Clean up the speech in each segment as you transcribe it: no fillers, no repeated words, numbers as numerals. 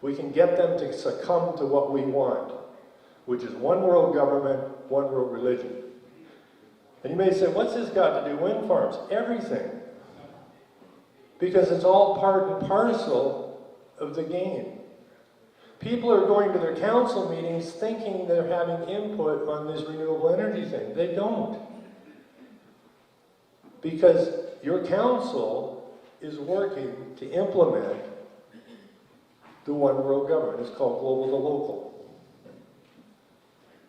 we can get them to succumb to what we want, which is one world government, one world religion. And you may say, what's this got to do with wind farms? Everything. Because it's all part and parcel of the game. People are going to their council meetings thinking they're having input on this renewable energy thing. They don't. Because your council is working to implement the one world government. It's called global to local.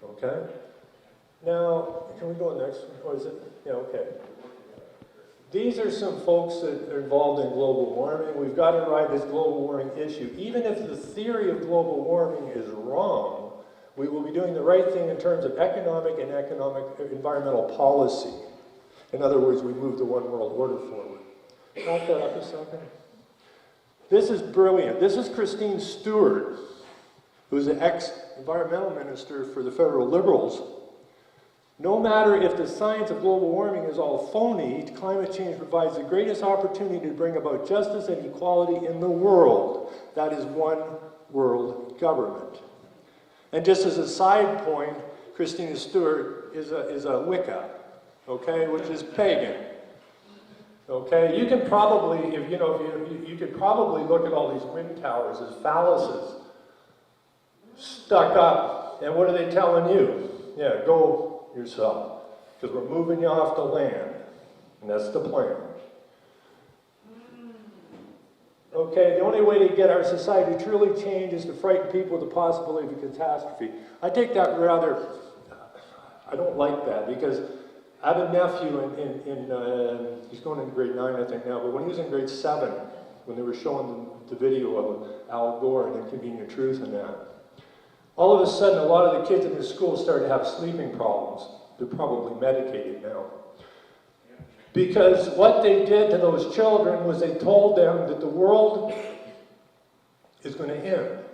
Okay? Now, can we go next? Or is it? Yeah, okay. These are some folks that are involved in global warming. We've got to ride this global warming issue. Even if the theory of global warming is wrong, we will be doing the right thing in terms of economic and environmental policy. In other words, we move the one world order forward. Back that up a second. This is brilliant. This is Christine Stewart, who's an ex-environmental minister for the federal Liberals. No matter if the science of global warming is all phony, climate change provides the greatest opportunity to bring about justice and equality in the world. That is one world government. And just as a side point, Christina Stewart is a Wicca, okay, which is pagan. Okay, you can probably, you could probably look at all these wind towers as phalluses stuck up, and what are they telling you? Yeah, go yourself, because we're moving you off the land, and that's the plan. Okay, the only way to get our society to truly change is to frighten people with the possibility of a catastrophe. I take that rather, I don't like that, because I have a nephew he's going into grade 9 I think now, but when he was in grade 7, when they were showing the video of Al Gore and Inconvenient Truth and that, all of a sudden, a lot of the kids in his school started to have sleeping problems. They're probably medicated now. Because what they did to those children was they told them that the world is going to end.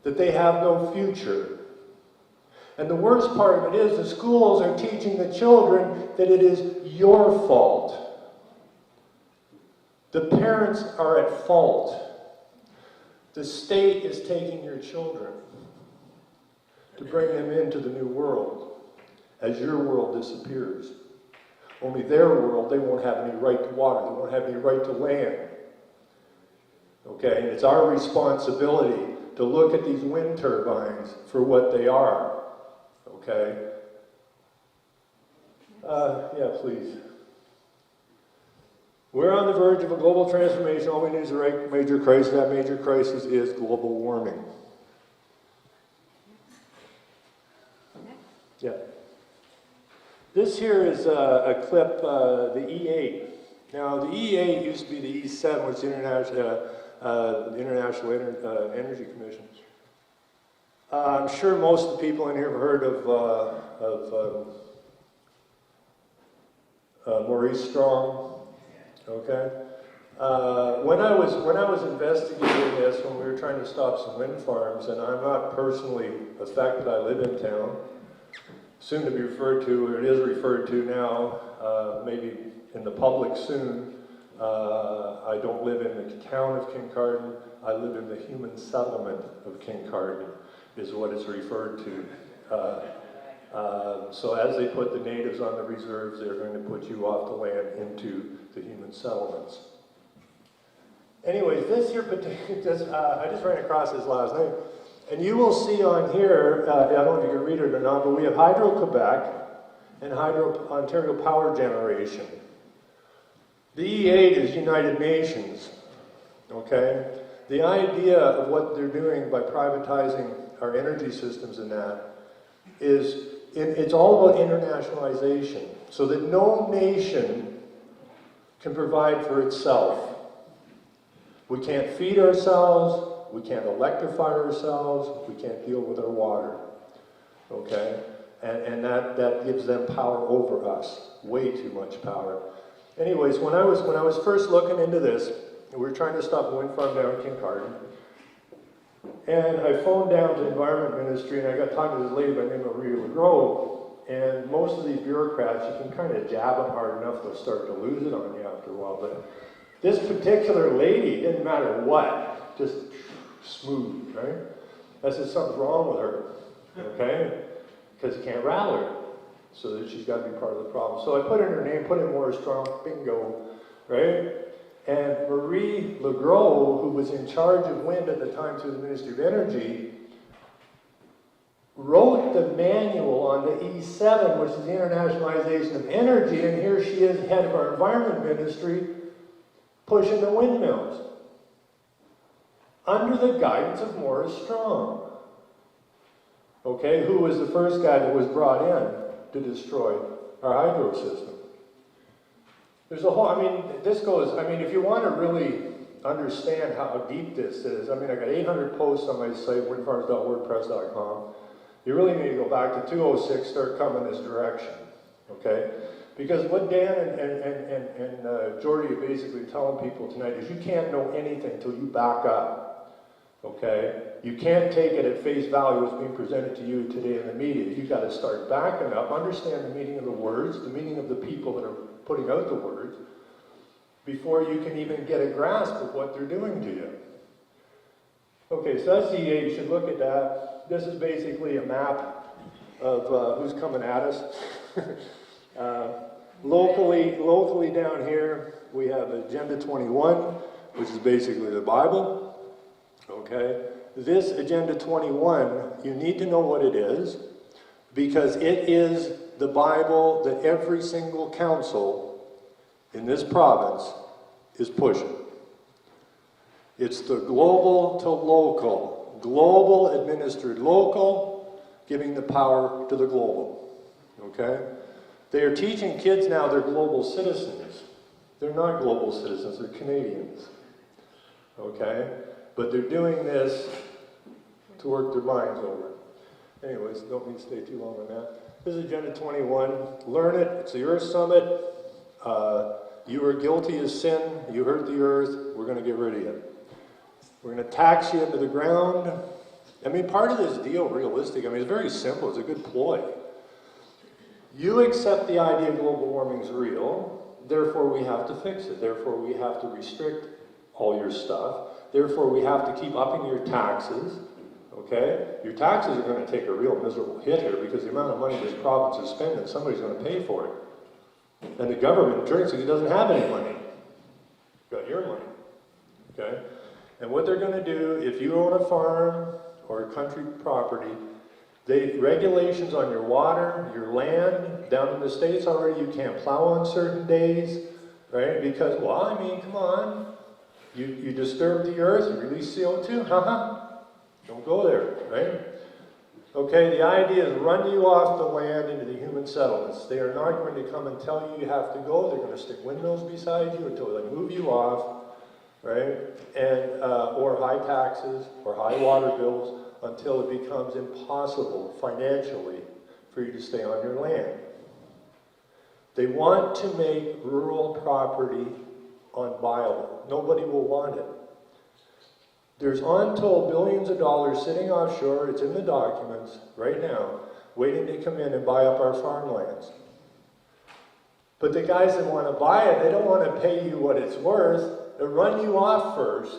That they have no future. And the worst part of it is the schools are teaching the children that it is your fault. The parents are at fault. The state is taking your children to bring them into the new world as your world disappears. Only their world, they won't have any right to water, they won't have any right to land. Okay, and it's our responsibility to look at these wind turbines for what they are. Okay? Yeah, please. We're on the verge of a global transformation. All we need is a right major crisis. That major crisis is global warming. Yeah. This here is a clip, the E8. Now, the E8 used to be the E7, which is the International Energy Commission. I'm sure most of the people in here have heard of Maurice Strong. Okay. When I was investigating this, when we were trying to stop some wind farms, and I'm not personally affected. I live in town. Soon to be referred to, or it is referred to now, maybe in the public soon. I don't live in the town of Kincardine. I live in the human settlement of Kincardine, is what it's referred to. So as they put the natives on the reserves, they're going to put you off the land into the human settlements. Anyways, this here, I just ran across this last night, and you will see on here, I don't know if you can read it or not, but we have Hydro-Quebec and Hydro-Ontario Power Generation. The E8 is United Nations, okay? The idea of what they're doing by privatizing our energy systems and that is, it's all about internationalization, so that no nation can provide for itself. We can't feed ourselves, we can't electrify ourselves, we can't deal with our water, okay? And that gives them power over us, way too much power. Anyways, when I was first looking into this, we were trying to stop a wind farm down in Kincardine, and I phoned down to the Environment Ministry, and I got talking to this lady by the name of Maria Legault, and most of these bureaucrats, you can kind of jab them hard enough, they'll start to lose it on you after a while, but this particular lady, didn't matter what, just smooth, right? I said, something's wrong with her, okay? Because you can't rattle her. So that she's got to be part of the problem. So I put in her name, put in Morris Strong, bingo, right? And Marie Legros, who was in charge of wind at the time through the Ministry of Energy, wrote the manual on the E7, which is the internationalization of energy, and here she is, head of our environment ministry, pushing the windmills under the guidance of Morris Strong, okay, who was the first guy that was brought in to destroy our hydro system. There's a whole, I mean, this goes, I mean, if you want to really understand how deep this is, I mean, I got 800 posts on my site, woodford.wordpress.com. You really need to go back to 206, start coming this direction, okay? Because what Dan and Jordy are basically telling people tonight is you can't know anything until you back up, okay? You can't take it at face value what's being presented to you today in the media. You've got to start backing up, understand the meaning of the words, the meaning of the people that are putting out the words, before you can even get a grasp of what they're doing to you. Okay, so that's EA, you should look at that. This is basically a map of who's coming at us. Locally down here, we have Agenda 21, which is basically the Bible. Okay, this Agenda 21, you need to know what it is, because it is the Bible that every single council in this province is pushing. It's the global to local. Global administered local, giving the power to the global. Okay? They are teaching kids now they're global citizens. They're not global citizens, they're Canadians. Okay? But they're doing this to work their minds over. Anyways, don't need to stay too long on that. This is Agenda 21. Learn it. It's the Earth Summit. You are guilty of sin. You hurt the earth. We're going to get rid of you. We're going to tax you into the ground. I mean, part of this deal, realistic, I mean, it's very simple. It's a good ploy. You accept the idea global warming is real. Therefore, we have to fix it. Therefore, we have to restrict all your stuff. Therefore, we have to keep upping your taxes. Okay? Your taxes are going to take a real miserable hit here because the amount of money this province is spending, somebody's going to pay for it. And the government drinks it, it doesn't have any money. Got your money. Okay? And what they're going to do, if you own a farm or a country property, regulations on your water, your land, down in the States already, you can't plow on certain days, right? Because, well, I mean, come on. You disturb the earth, you release CO2, Don't go there, right? Okay, the idea is run you off the land into the human settlements. They are not going to come and tell you you have to go. They're going to stick windmills beside you until they move you off, right? And or high taxes or high water bills until it becomes impossible financially for you to stay on your land. They want to make rural property unviable. Nobody will want it. There's untold billions of dollars sitting offshore, it's in the documents right now, waiting to come in and buy up our farmlands. But the guys that want to buy it, they don't want to pay you what it's worth. They run you off first,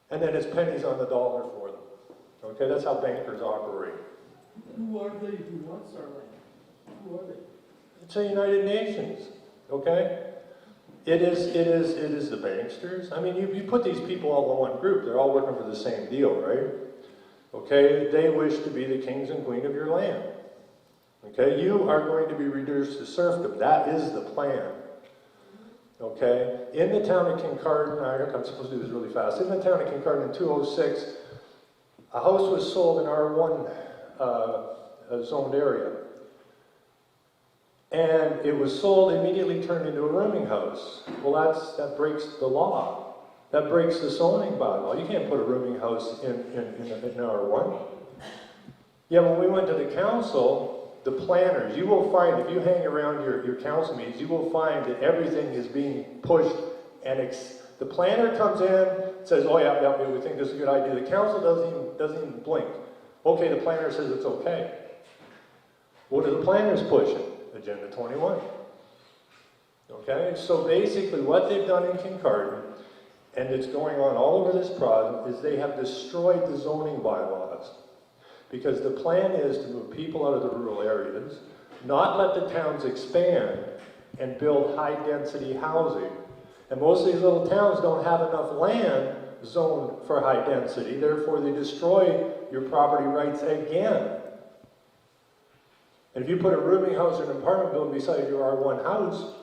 and then it's pennies on the dollar for them. Okay, that's how bankers operate. Who are they who wants our land? Who are they? It's the United Nations, okay? It is the banksters. I mean, you put these people all in one group. They're all working for the same deal, right? Okay, they wish to be the kings and queen of your land. Okay, you are going to be reduced to serfdom. That is the plan. Okay, in the town of Kincardine, I'm supposed to do this really fast. In the town of Kincardine in 206, a house was sold in R1 zoned area. And it was sold, immediately turned into a rooming house. Well, that breaks the law. That breaks the zoning bylaw. You can't put a rooming house in R1. Yeah, when we went to the council, the planners, you will find, if you hang around your council meetings, you will find that everything is being pushed, and the planner comes in, says, oh yeah, we think this is a good idea. The council doesn't even blink. Okay, the planner says it's okay. What are the planners pushing? Agenda 21. Okay, so basically what they've done in Kincardine, and it's going on all over this province, is they have destroyed the zoning bylaws. Because the plan is to move people out of the rural areas, not let the towns expand, and build high-density housing. And most of these little towns don't have enough land zoned for high density, therefore they destroy your property rights again. And if you put a rooming house or an apartment building beside your R1 house,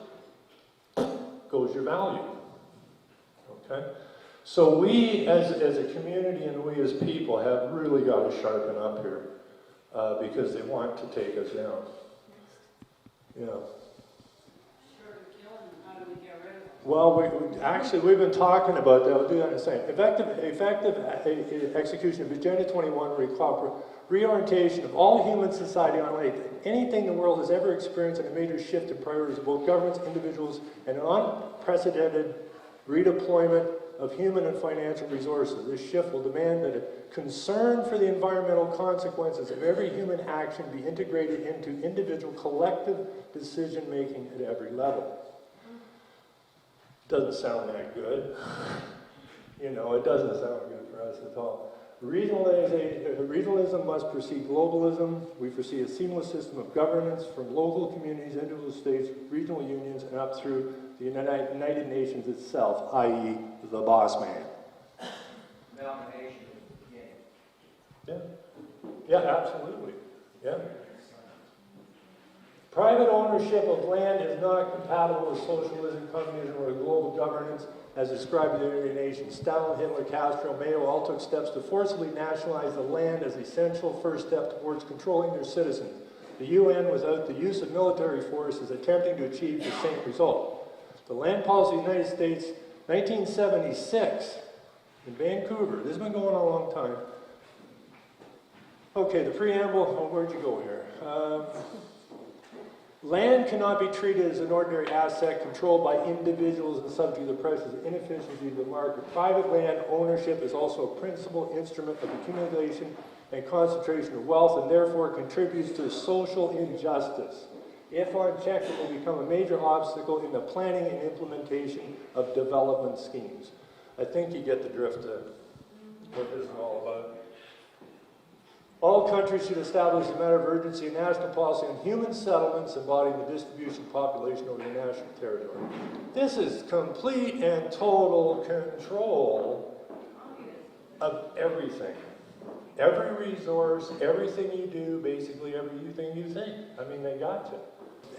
goes your value. Okay? So we as a community and we as people have really got to sharpen up here because they want to take us down. Yeah. Well, we've been talking about that. I'll do that in a second. Effective execution of Agenda 21 reorientation of all human society on anything the world has ever experienced and a major shift in priorities of both governments, individuals, and an unprecedented redeployment of human and financial resources. This shift will demand that a concern for the environmental consequences of every human action be integrated into individual collective decision-making at every level. Doesn't sound that good. You know, it doesn't sound good for us at all. Regionalism must precede globalism. We foresee a seamless system of governance from local communities, individual states, regional unions, and up through the United Nations itself, i.e. the boss man. Yeah. Yeah, absolutely. Yeah. Private ownership of land is not compatible with socialism, communism, or global governance as described in the United Nations. Stalin, Hitler, Castro, Mayo all took steps to forcibly nationalize the land as the essential first step towards controlling their citizens. The UN, without the use of military force, is attempting to achieve the same result. The land policy of the United States, 1976, in Vancouver. This has been going on a long time. Okay, the preamble. Oh, where'd you go here? Land cannot be treated as an ordinary asset controlled by individuals and subject to the pressures and inefficiency of the market. Private land ownership is also a principal instrument of accumulation and concentration of wealth and therefore contributes to social injustice. If unchecked, it will become a major obstacle in the planning and implementation of development schemes. I think you get the drift of what this is all about. All countries should establish a matter of urgency and national policy on human settlements embodying the distribution of population over the national territory. This is complete and total control of everything. Every resource, everything you do, basically everything you think. I mean, they got you.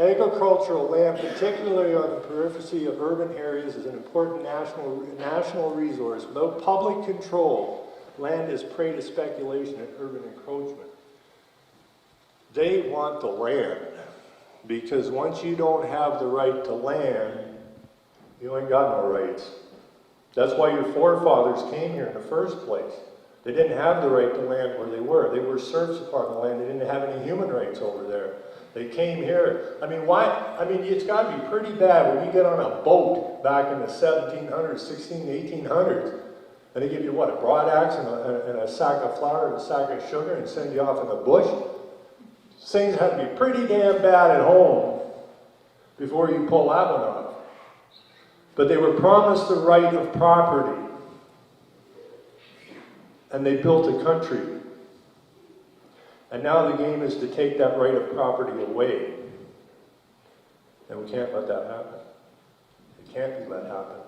Agricultural land, particularly on the periphery of urban areas, is an important national resource. Without public control, land is prey to speculation and urban encroachment. They want the land because once you don't have the right to land, you ain't got no rights. That's why your forefathers came here in the first place. They didn't have the right to land where they were. They were serfs upon the land. They didn't have any human rights over there. They came here. I mean, why? I mean, it's got to be pretty bad when you get on a boat back in the 1700s, 1800s, and they give you, what, a broadaxe and a sack of flour and a sack of sugar and send you off in the bush? Things had to be pretty damn bad at home before you pull that one off. But they were promised the right of property. And they built a country. And now the game is to take that right of property away. And we can't let that happen. It can't be let happen.